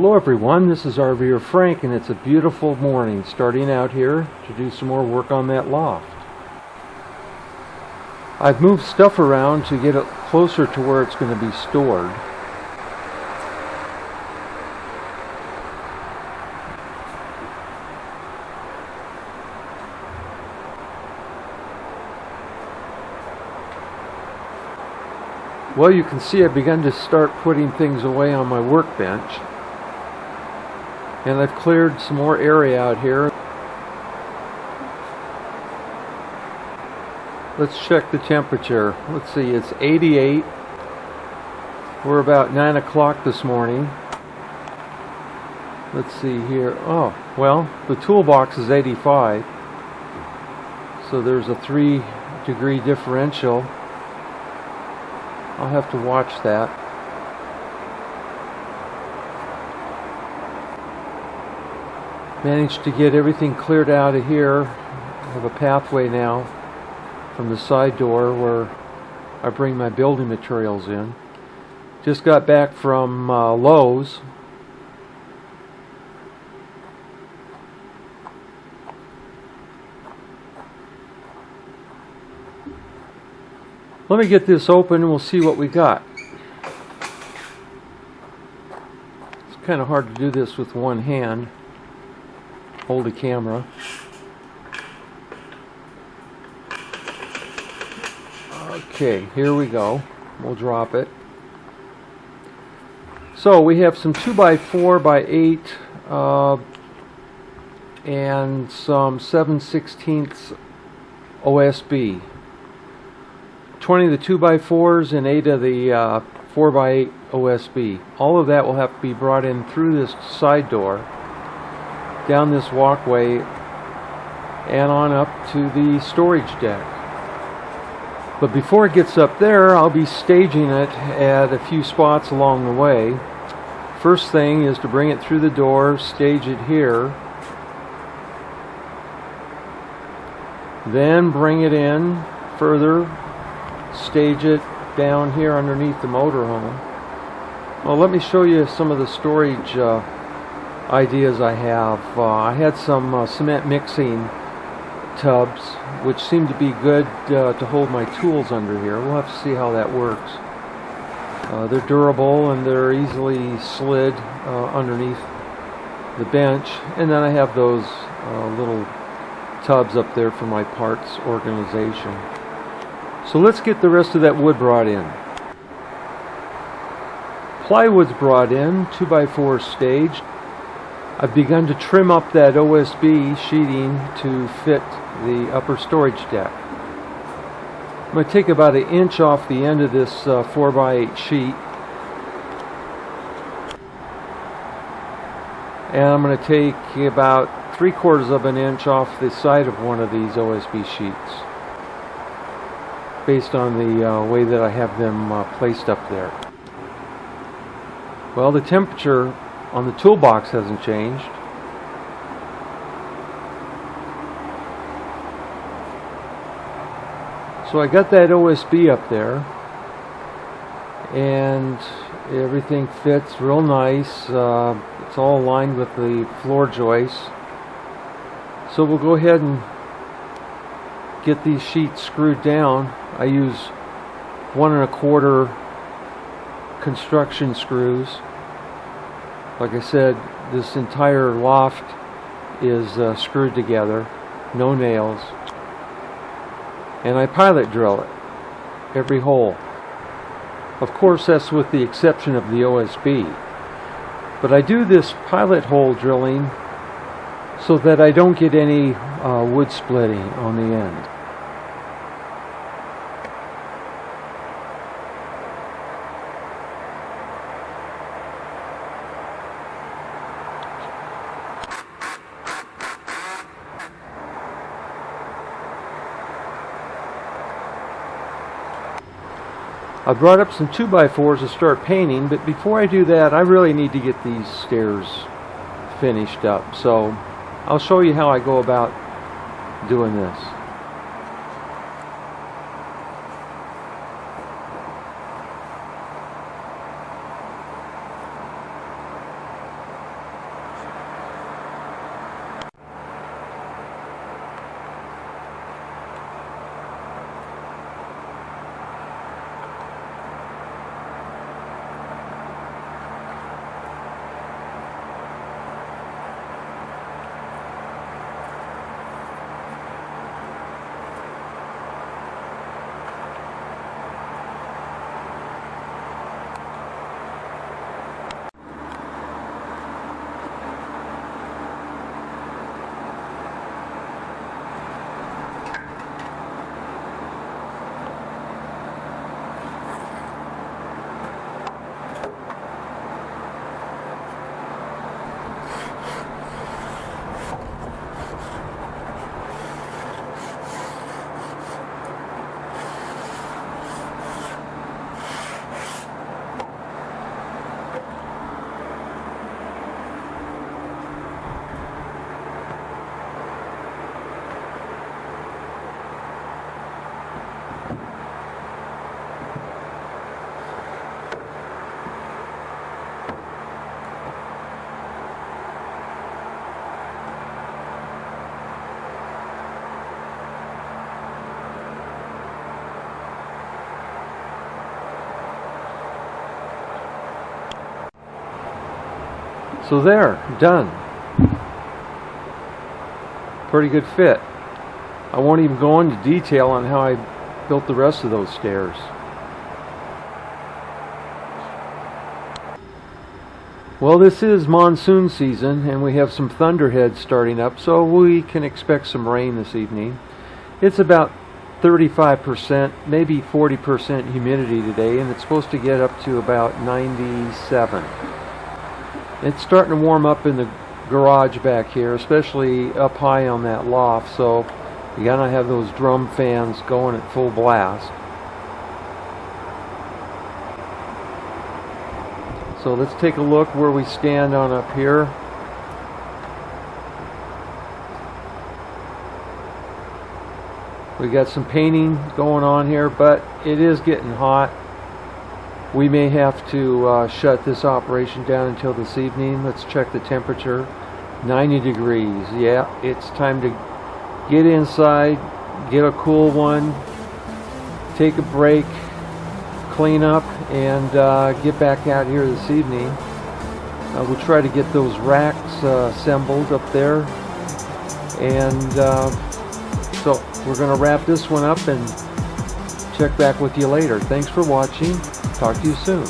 Hello everyone, this is RVer Frank, and it's a beautiful morning starting out here to do some more work on that loft. I've moved stuff around to get it closer to where it's going to be stored. Well, you can see I've begun to start putting things away on my workbench. And I've cleared some more area out here. Let's check the temperature. Let's see, it's 88. We're about 9 o'clock this morning. Let's see here. Oh, well, the toolbox is 85. So there's a 3-degree differential. I'll have to watch that. Managed to get everything cleared out of here. I have a pathway now from the side door where I bring my building materials in. Just got back from Lowe's. Let me get this open and we'll see what we got. It's kind of hard to do this with one hand. Hold the camera. Okay, here we go. We'll drop it. So we have some 2x4x8 and some 7/16 OSB. 20 of the 2x4s and 8 of the 4x8 OSB. All of that will have to be brought in through this side door, down this walkway, and on up to the storage deck. But before it gets up there, I'll be staging it at a few spots along the way. First thing is to bring it through the door, stage it here, then bring it in further, stage it down here underneath the motorhome. Well, let me show you some of the storage ideas I have. I had some cement mixing tubs which seem to be good to hold my tools under here. We'll have to see how that works. They're durable and they're easily slid underneath the bench. And then I have those little tubs up there for my parts organization. So let's get the rest of that wood brought in. Plywood's brought in, 2x4 staged. I've begun to trim up that OSB sheeting to fit the upper storage deck. I'm going to take about 1 inch off the end of this 4x8 sheet. And I'm going to take about 3/4 of an inch off the side of one of these OSB sheets, based on the way that I have them placed up there. Well, the temperature on the toolbox hasn't changed. So I got that OSB up there and everything fits real nice. It's all aligned with the floor joists. So we'll go ahead and get these sheets screwed down. I use 1 1/4 construction screws. Like I said, this entire loft is screwed together, no nails. And I pilot drill it, every hole. Of course, that's with the exception of the OSB. But I do this pilot hole drilling so that I don't get any wood splitting on the end. I brought up some 2x4s to start painting, but before I do that, I really need to get these stairs finished up. So I'll show you how I go about doing this. So there, done. Pretty good fit. I won't even go into detail on how I built the rest of those stairs. Well, this is monsoon season and we have some thunderheads starting up, so we can expect some rain this evening. It's about 35%, maybe 40% humidity today, and it's supposed to get up to about 97. It's starting to warm up in the garage back here, especially up high on that loft, so you gotta have those drum fans going at full blast. So let's take a look where we stand on up here. We got some painting going on here, but it is getting hot. We may have to shut this operation down until this evening. Let's check the temperature. 90 degrees. Yeah, it's time to get inside, get a cool one, take a break, clean up, and get back out here this evening. We'll try to get those racks assembled up there, and so we're going to wrap this one up and check back with you later. Thanks for watching. Talk to you soon.